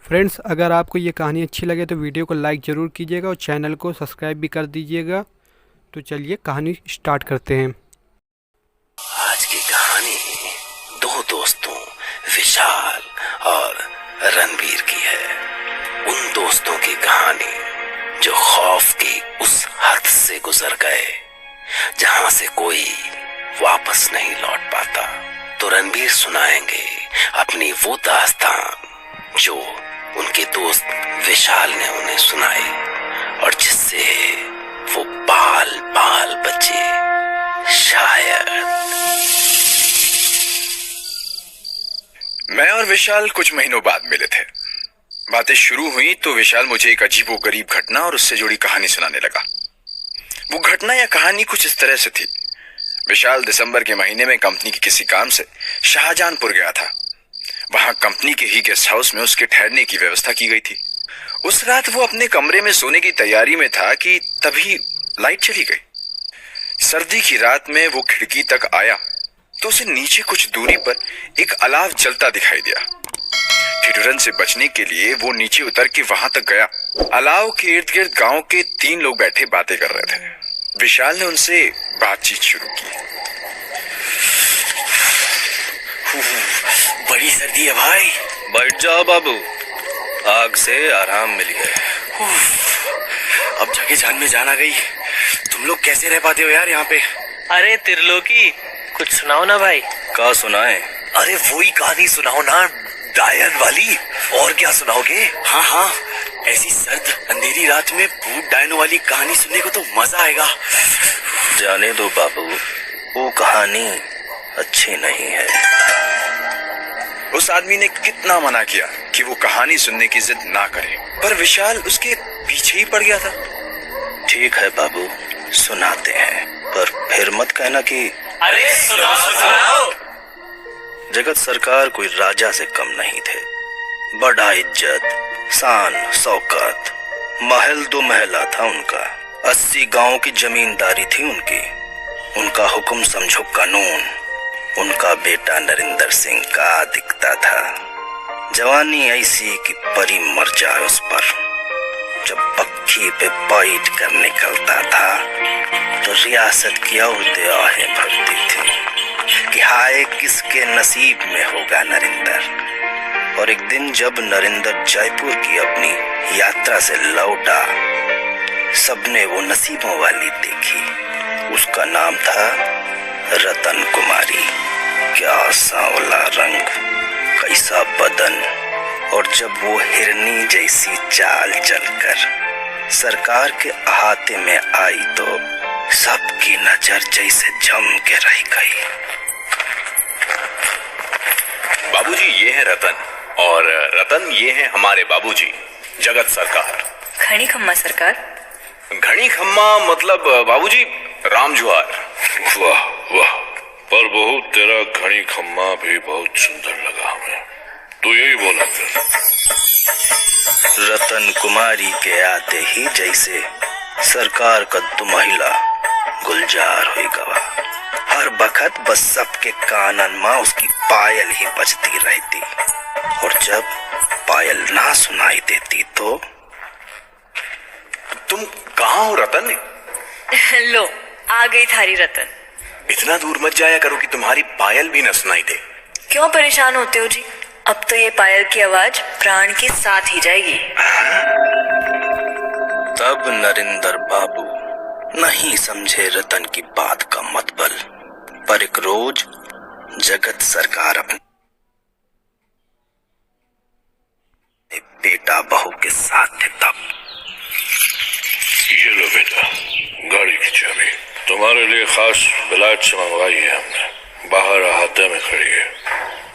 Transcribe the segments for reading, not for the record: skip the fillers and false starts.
Friends, अगर आपको ये कहानी अच्छी लगे तो वीडियो को लाइक ज़रूर कीजिएगा और चैनल को सब्सक्राइब भी कर दीजिएगा। तो चलिए कहानी स्टार्ट करते हैं। आज की कहानी दो दोस्तों विशाल और रणवीर की है। उन दोस्तों की कहानी जो खौफ की उस हद से गुजर गए जहां से कोई वापस नहीं लौट पाता। तो रणवीर सुनाएंगे अपनी वो दास्तान जो उनके दोस्त विशाल ने उन्हें सुनाई और जिससे वो बाल बाल बचे। शायद मैं और विशाल कुछ महीनों बाद मिले थे। बातें शुरू हुई तो विशाल मुझे एक अजीबोगरीब घटना और उससे जुड़ी कहानी सुनाने लगा। वो घटना या कहानी कुछ इस तरह से थी। विशाल दिसंबर के महीने में कंपनी के किसी काम से शाहजहानपुर गया था। वहां कंपनी के ही गेस्ट हाउस में उसके ठहरने की व्यवस्था की गई थी। उस रात वो अपने कमरे में सोने की तैयारी में था कि तभी लाइट चली गई। सर्दी की रात में वो खिड़की तक आया तो उसे नीचे कुछ दूरी पर एक अलाव जलता दिखाई दिया। ठिठुरन से बचने के लिए वो नीचे उतर के वहां तक गया। अलाव के इर्द गिर्द गांव के 3 लोग बैठे बातें कर रहे थे। विशाल ने उनसे बातचीत शुरू की। बड़ी सर्दी है भाई। बैठ जाओ बाबू, आग से आराम मिल गया। अब जाके जान में जान आ गई। तुम लोग कैसे रह पाते हो यार यहाँ पे? अरे त्रिलोकी, कुछ सुनाओ ना भाई। का सुनाए? अरे वही कहानी सुनाओ ना, डायन वाली। और क्या सुनाओगे? हाँ, ऐसी सर्द अंधेरी रात में भूत डायनों वाली कहानी सुनने को तो मजा आएगा। जाने दो बाबू, वो कहानी अच्छी नहीं है। उस आदमी ने कितना मना किया कि वो कहानी सुनने की जिद ना करे, पर विशाल उसके पीछे ही पड़ गया था। ठीक है बाबू, सुनाते हैं, पर फिर मत कहना कि अरे सुनाओ। जगत सरकार कोई राजा से कम नहीं थे। बड़ा इज्जत, शान, शौकत, महल 2 महला था उनका। 80 गांव की जमींदारी थी उनकी। उनका हुक्म समझो कानून। उनका बेटा नरेंद्र सिंह का दिखता था। जवानी ऐसी कि परी मर जाए उस पर। जब पक्की पे बैठ कर निकलता था तो रियासत की औरतें आहें भरती थी कि हाय किसके नसीब में होगा नरेंद्र। और एक दिन जब नरेंद्र जयपुर की अपनी यात्रा से लौटा, सबने वो नसीबों वाली देखी। उसका नाम था रतन कुमारी। क्या सांवला रंग, कैसा बदन, और जब वो हिरनी जैसी चाल चलकर सरकार के अहाते में आई तो सबकी नजर जैसे जम के रह गई। बाबूजी, ये है रतन, और रतन ये है हमारे बाबूजी जगत सरकार। घनी खम्मा सरकार? घनी खम्मा मतलब बाबूजी राम जुहार। वाह वाह, पर बहू तेरा घड़ी खम्मा भी बहुत सुंदर लगा हमें। तू यही बोला फिर। रतन कुमारी के आते ही जैसे सरकार का 2 महिला गुलजार हुई गवा। हर बखत बस सबके कानन में उसकी पायल ही बजती रहती, और जब पायल ना सुनाई देती तो तुम कहाँ हो रतन? लो, आ गई थारी रतन। इतना दूर मत जाया करो कि तुम्हारी पायल भी न सुनाई दे। क्यों परेशान होते हो जी? अब तो ये पायल की आवाज प्राण के साथ ही जाएगी। तब नरेंद्र बाबू नहीं समझे रतन की बात का मतबल। पर एक रोज जगत सरकार अपने बेटा बहू के साथ थे। तब ये लो बेटा, गाड़ी की चाबी तुम्हारे लिए खास विलायत से मंगवाई है हमने। बाहर अहाते में खड़ी है।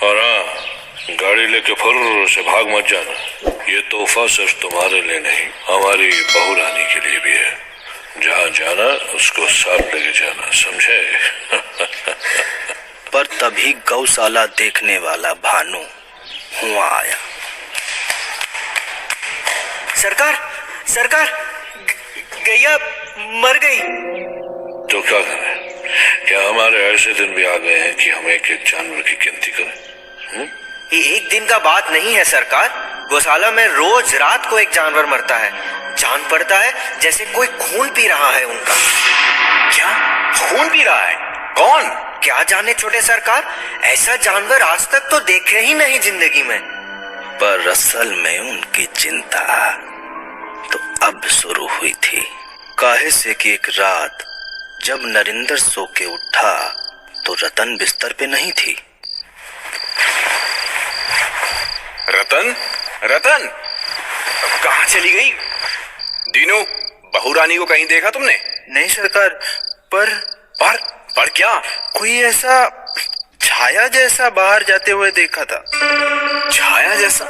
और हाँ, गाड़ी लेके फुर्र से भाग मत जाना। ये तोहफा सिर्फ तुम्हारे लिए नहीं, हमारी बहू रानी के लिए भी है। जहाँ जाना उसको साथ लेके जाना, समझे? पर तभी गौशाला देखने वाला भानु हुआ आया। सरकार, गैया मर गई। तो क्या करें? क्या हमारे ऐसे दिन भी आ गए हैं कि हम एक एक जानवर की गिनती करें? एक दिन का बात नहीं है सरकार। गौशाला में रोज रात को एक जानवर मरता है। जान पड़ता है जैसे कोई खून पी रहा है उनका। क्या खून पी रहा है? कौन? क्या जाने छोटे सरकार, ऐसा जानवर आज तक तो देखे ही नहीं जिंदगी में। पर असल में उनकी चिंता तो अब शुरू हुई थी। काहे से कि एक रात जब नरेंद्र सो के उठा तो रतन बिस्तर पे नहीं थी। रतन? रतन कहाँ चली गई? दीनू, बहू रानी को कहीं देखा तुमने? नहीं सरकार, पर क्या? कोई ऐसा छाया जैसा बाहर जाते हुए देखा था। छाया जैसा?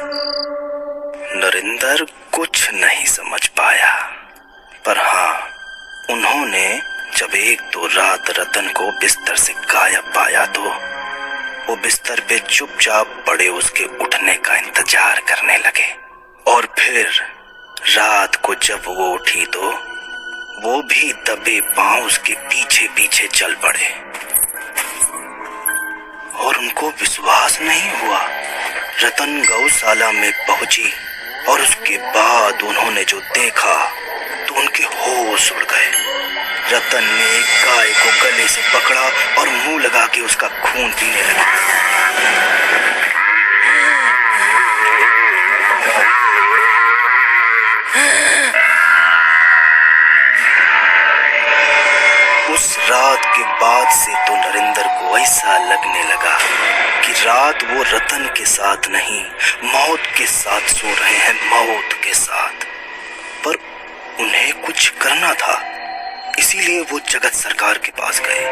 नरेंद्र कुछ नहीं समझ पाया, पर हाँ, उन्होंने जब एक दो रात रतन को बिस्तर से गायब पाया तो वो बिस्तर पे चुपचाप पड़े उसके उठने का इंतजार करने लगे। और फिर रात को जब वो उठी तो वो भी दबे पांव उसके पीछे पीछे चल पड़े। और उनको विश्वास नहीं हुआ। रतन गौशाला में पहुंची और उसके बाद उन्होंने जो देखा तो उनके होश उड़ गए। रतन ने एक गाय को गले से पकड़ा और मुंह लगा के उसका खून पीने लगा। उस रात के बाद से तो नरेंद्र को ऐसा लगने लगा कि रात वो रतन के साथ नहीं, मौत के साथ सो रहे हैं, मौत के साथ। पर उन्हें कुछ करना था, इसीलिए वो जगत सरकार के पास गए।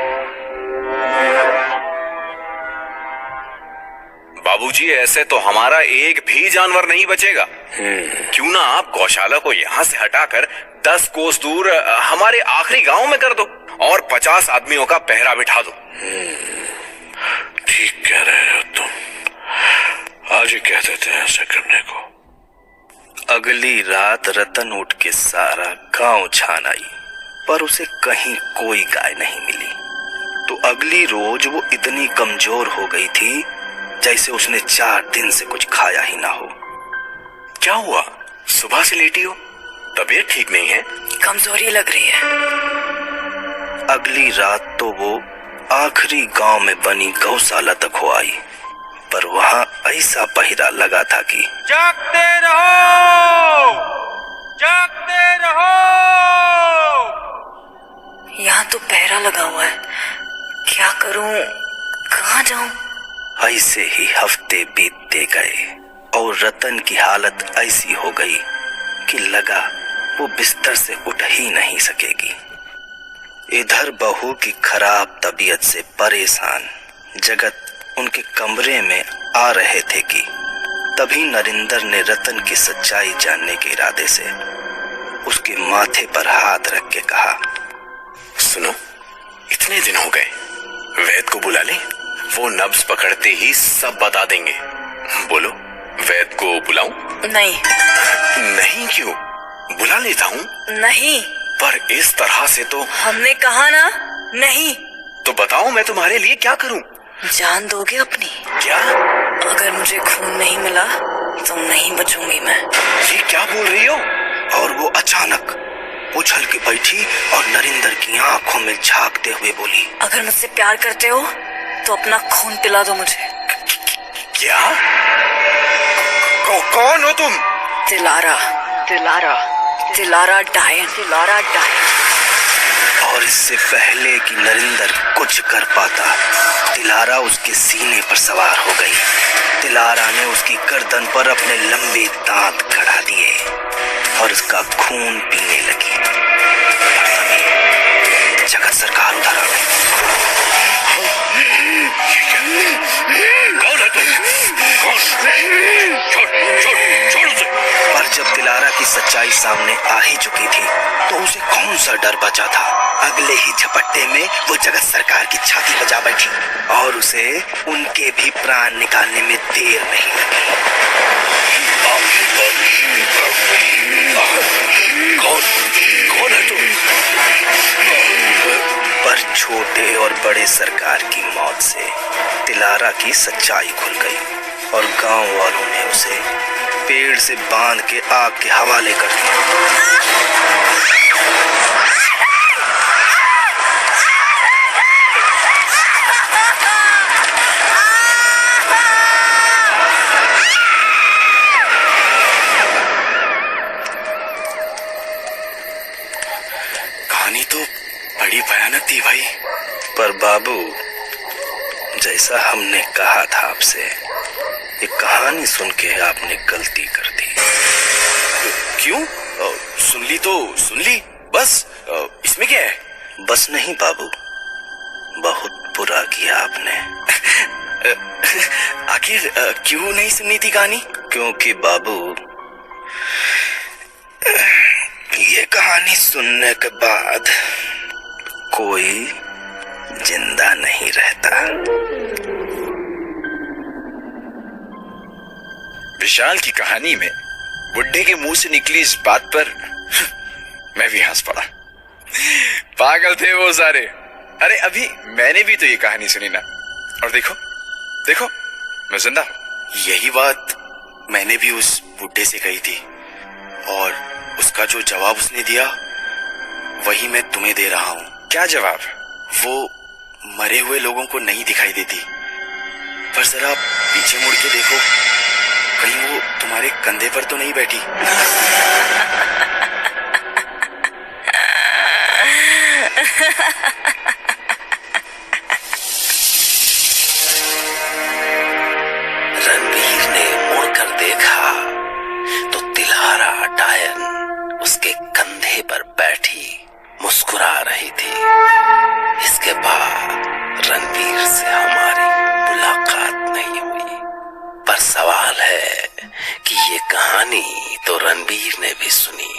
बाबूजी, ऐसे तो हमारा एक भी जानवर नहीं बचेगा। क्यों ना आप गौशाला को यहाँ से हटाकर 10 कोस दूर हमारे आखिरी गांव में कर दो और 50 आदमियों का पहरा बिठा दो। ठीक कह रहे हो तुम। आज ही कह देते हैं ऐसा करने को। अगली रात रतन उठ के सारा गांव छान आई, पर उसे कहीं कोई गाय नहीं मिली। तो अगली रोज वो इतनी कमजोर हो गई थी जैसे उसने 4 दिन से कुछ खाया ही ना हो। क्या हुआ? सुबह से लेटी हो? तबीयत ठीक नहीं है? कमजोरी लग रही है। अगली रात तो वो आखिरी गांव में बनी गौशाला तक हो आई, पर वहां ऐसा पहरा लगा था कि जागते रहो, जागते रहो। यहाँ तो पहरा लगा हुआ है, क्या करूं, कहाँ जाऊं? ऐसे ही हफ्ते बीतते गए और रतन की हालत ऐसी हो गई कि लगा वो बिस्तर से उठ ही नहीं सकेगी। इधर बहू की खराब तबीयत से परेशान जगत उनके कमरे में आ रहे थे कि तभी नरेंद्र ने रतन की सच्चाई जानने के इरादे से उसके माथे पर हाथ रख के कहा, सुनो, इतने दिन हो गए, वैद को बुला ले, वो नब्ज पकड़ते ही सब बता देंगे। बोलो, वैद को बुलाऊं? नहीं। नहीं क्यों? बुला लेता हूँ। नहीं। पर इस तरह से तो हमने कहा ना, नहीं। तो बताओ, मैं तुम्हारे लिए क्या करूं? जान दोगे अपनी? क्या? अगर मुझे खून नहीं मिला तो नहीं बचूंगी मैं। ये क्या बोल रही हो? और वो अचानक उछल के बैठी और नरेंद्र की आंखों में झांकते हुए बोली, अगर मुझसे प्यार करते हो तो अपना खून पिला दो मुझे। क्या? कौन हो तुम? दिलारा, दिलारा, दिलारा डायन, दिलारा डायन। और इससे पहले कि नरेंद्र कुछ कर पाता, दिलारा उसके सीने पर सवार हो गई। दिलारा ने उसकी गर्दन पर अपने लंबे दांत गड़ा दिए और उसका खून पीने लगी। जगत सरकार उधर आ गई। कौन है तुम? कौन? छोड़ उसे। पर जब दिलारा की सच्चाई सामने आ ही चुकी थी तो उसे कौन सा डर बचा था। अगले ही झपट्टे में वो जगत सरकार की छाती बजा बैठी और उसे उनके भी प्राण निकालने में देर नहीं लगी। कौन है तुम? पर छोटे और बड़े सरकार की मौत से दिलारा की सच्चाई खुल गई और गांव वालों ने उसे पेड़ से बांध के आग के हवाले कर दिया। कहानी तो बड़ी भयानक थी भाई। पर बाबू, जैसा हमने कहा था आपसे, ये कहानी सुन के आपने गलती कर दी। क्यों? सुन ली तो सुन ली, बस इसमें क्या है? बस नहीं बाबू, बहुत बुरा किया आपने। आखिर क्यों नहीं सुननी थी कहानी? क्योंकि बाबू, ये कहानी सुनने के बाद कोई जिंदा नहीं रहता। विशाल की कहानी में बुड्ढे के मुंह से निकली इस बात पर मैं भी हंस पड़ा। पागल थे वो सारे। अरे अभी मैंने भी तो ये कहानी सुनी ना, और देखो देखो मैं जिंदा हूं। यही बात मैंने भी उस बुड्ढे से कही थी, और उसका जो जवाब उसने दिया वही मैं तुम्हें दे रहा हूं। क्या जवाब? वो मरे हुए लोगों को नहीं दिखाई देती, पर जरा पीछे मुड़ के देखो, कहीं वो तुम्हारे कंधे पर तो नहीं बैठी। रणबीर ने मुड़कर देखा तो तिलहारा डायन उसके कंधे पर बैठी मुस्कुरा रही थी। इसके बाद रणबीर से हमारी मुलाकात नहीं हुई, पर सवाल है कि ये कहानी तो रणबीर ने भी सुनी,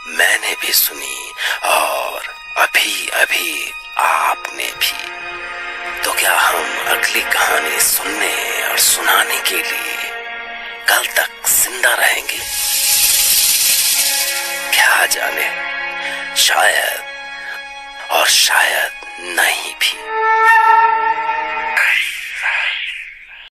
मैंने भी सुनी, और अभी अभी आपने भी। तो क्या हम अगली कहानी सुनने और सुनाने के लिए कल तक जिंदा रहेंगे? क्या जाने, शायद और शायद नहीं भी।